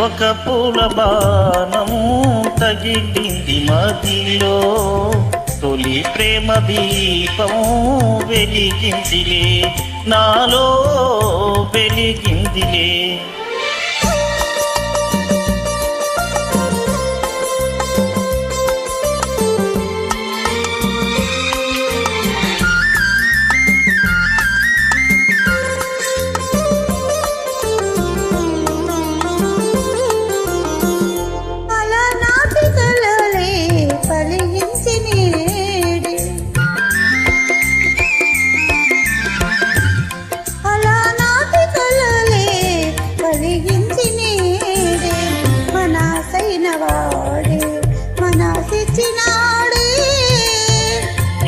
ఒక పూల బాణం తగిలింది మదిలో, తొలి ప్రేమ దీపం వెలిగిందిలే, నాలో వెలిగిందిలే.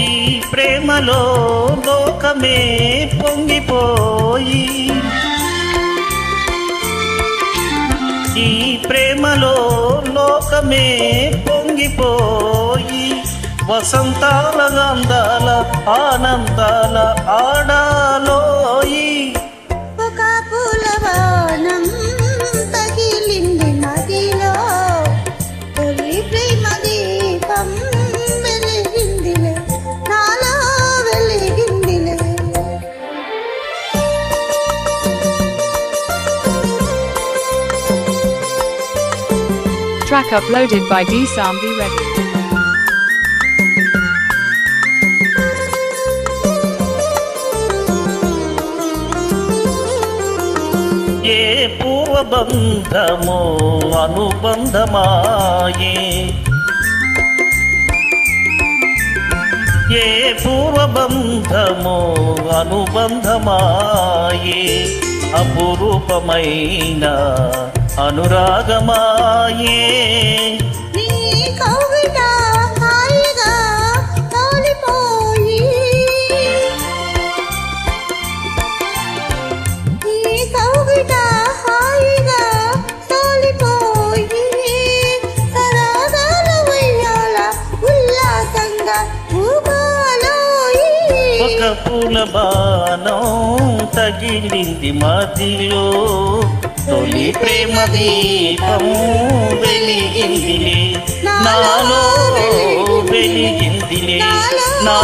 ఈ ప్రేమలో లోకమే పొంగిపోయి, ఈ ప్రేమలో లోకమే పొంగిపోయి, వసంతాల గంధాల ఆనందాల ఆడాలోయి. ఒక పూలవానం తగిలింది మదిలో, తొలి ప్రేమ దీపం వెలిగిందిలే, నాలో వెలిగిందిలే. Track uploaded by D-Sambi Reddy. ఏ పూర్వబంధమో అనుబంధమాయే, ఏ పూర్వబంధమో అనుబంధమాయే, అపురూపమైన అనురాగమాయే. నీ కౌగిట హాయిగా తోలిపోయి, నీ కౌగిట హాయిగా తోలిపోయి, సరదాల ఉయ్యాల ఉల్లాసంగా ఊగాలోయి. ఒక పూల బాణం తగిలింది మదిలో, తొలి ప్రేమ దీపం వెలిగిందిలే, నాలో వెలిగిందిలే, నా